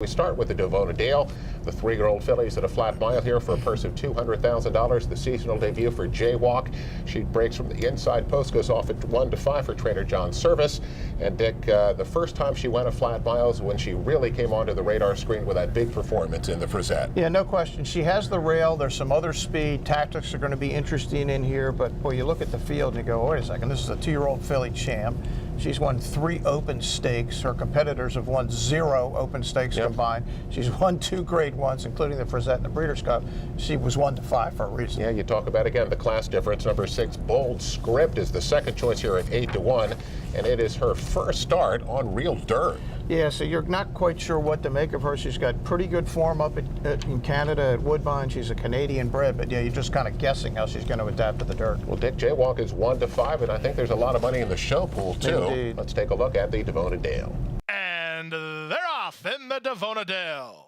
We start with the Devona Dale, the 3-year-old fillies at a flat mile here for a purse of $200,000. The seasonal debut for Jaywalk. She breaks from the inside post, goes off at 1-5 for trainer John Service. And Dick, the first time she went a flat mile is when she really came onto the radar screen with that big performance in the Frizette. Yeah, no question. She has the rail. There's some other speed. Tactics are going to be interesting in here. But boy, you look at the field and you go, wait a second, this is a 2-year-old filly champ. She's won 3 open stakes. Her competitors have won 0 open stakes combined. She's won 2 grade ones, including the Frizette and the Breeders' Cup. She was 1-5 for a reason. Yeah, you talk about, again, the class difference. Number 6, Bold Script, is the second choice here at 8-1, and it is her first start on real dirt. Yeah, so you're not quite sure what to make of her. She's got pretty good form up in Canada at Woodbine. She's a Canadian bred, but yeah, you're just kind of guessing how she's going to adapt to the dirt. Well, Dick, Jaywalk is 1-5, and I think there's a lot of money in the show pool, too. Indeed. Let's take a look at the Devona Dale. And they're off in the Devona Dale.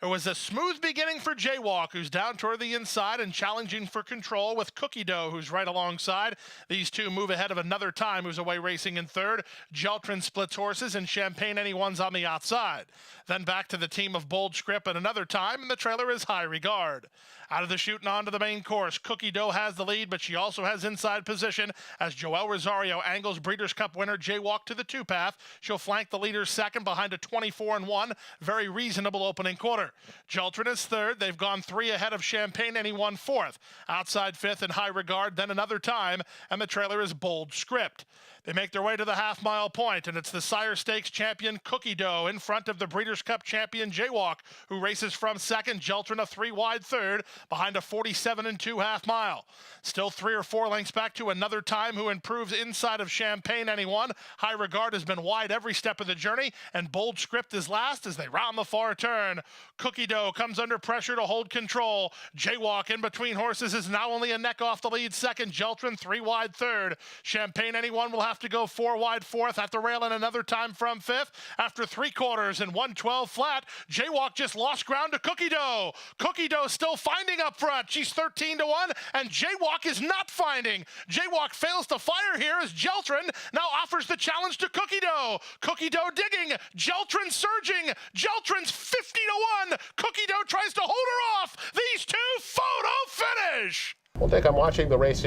It was a smooth beginning for Jaywalk, who's down toward the inside and challenging for control with Cookie Dough, who's right alongside. These two move ahead of Another Time, who's away racing in third. Jeltrin splits horses, and Champagne Anyone's on the outside. Then back to the team of Bold Script at Another Time, and the trailer is High Regard. Out of the chute and onto the main course, Cookie Dough has the lead, but she also has inside position as Joel Rosario angles Breeders' Cup winner Jaywalk to the 2-path. She'll flank the leaders second behind a 24-1. Very reasonable opening quarter. Jeltrin is third. They've gone 3 ahead of Champagne Anyone fourth. Outside fifth in High Regard, then Another Time, and the trailer is Bold Script. They make their way to the half-mile point, and it's the Sire Stakes champion Cookie Dough in front of the Breeders' Cup champion Jaywalk, who races from second. Jeltrin a 3-wide third behind a 47-2 half-mile. Still 3 or 4 lengths back to Another Time, who improves inside of Champagne Anyone. High Regard has been wide every step of the journey, and Bold Script is last as they round the far turn. Cookie Dough comes under pressure to hold control. Jaywalk in between horses is now only a neck off the lead second. Jeltrin 3-wide third. Champagne Anyone will have to go 4-wide fourth at the rail, and Another Time from fifth. After 3 quarters and 112 flat, Jaywalk just lost ground to Cookie Dough. Cookie Dough still finding up front. She's 13-1, and Jaywalk is not finding. Jaywalk fails to fire here as Jeltrin now offers the challenge to Cookie Dough. Cookie Dough digging. Jeltrin surging. Jeltrin's 50-1. Cookie Dough tries to hold her off. These two photo finish. Well, Dick, I'm watching the race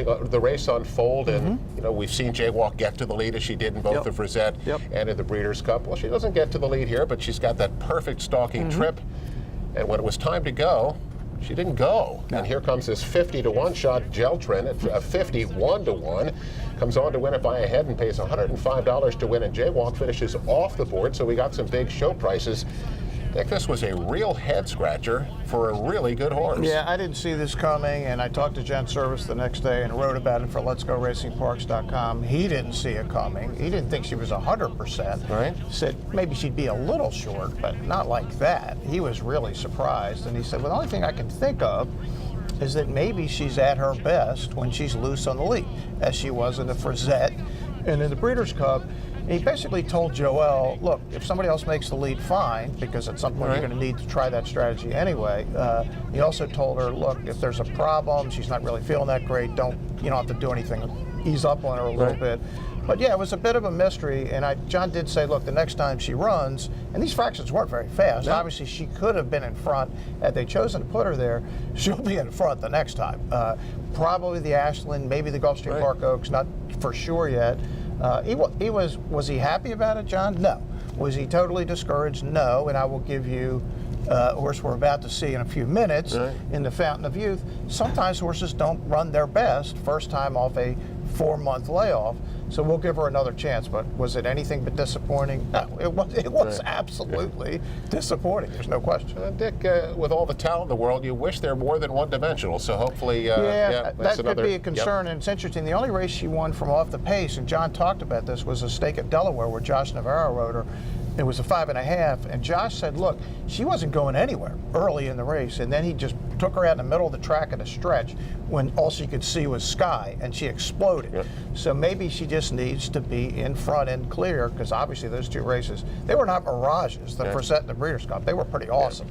unfold, and you know, we've seen Jaywalk get to the lead as she did in both the Frizette and in the Breeders' Cup. Well, she doesn't get to the lead here, but she's got that perfect stalking trip. And when it was time to go, she didn't go. And here comes this 50-1 shot. Jeltrin at 51-1 comes on to win it by a head and pays $105 to win. And Jaywalk finishes off the board, so we got some big show prices. I think this was a real head scratcher for a really good horse. Yeah, I didn't see this coming, and I talked to John Service the next day and wrote about it for Let'sGoRacingParks.com. He didn't see it coming. He didn't think she was 100%. Right. Said maybe she'd be a little short, but not like that. He was really surprised, and he said, well, the only thing I can think of is that maybe she's at her best when she's loose on the lead, as she was in the Frizette and in the Breeders' Cup. He basically told Joel, look, if somebody else makes the lead, fine, because at some point you're going to need to try that strategy anyway. He also told her, look, if there's a problem, she's not really feeling that great, you don't have to do anything. Ease up on her a little bit. But yeah, it was a bit of a mystery, and John did say, look, the next time she runs, and these fractions weren't very fast. Obviously, she could have been in front. Had they chosen to put her there, she'll be in front the next time. Probably the Ashland, maybe the Gulfstream Park Oaks, not for sure yet. Was he happy about it, John? No. Was he totally discouraged? No. And I will give you a horse we're about to see in a few minutes in the Fountain of Youth. Sometimes horses don't run their best first time off a 4-month layoff. So we'll give her another chance, but was it anything but disappointing? No, it was absolutely disappointing. There's no question. Dick, with all the talent in the world, you wish they're more than one-dimensional. So hopefully, that could be a concern. And it's interesting. The only race she won from off the pace, and John talked about this, was a stake at Delaware where Josh Navarro rode her. It was a 5.5, and Josh said, look, she wasn't going anywhere early in the race, and then he just took her out in the middle of the track at a stretch when all she could see was sky, and she exploded. So maybe she just needs to be in front and clear, because obviously those 2 races, they were not mirages, the Frizette and the Breeders' Cup. They were pretty awesome.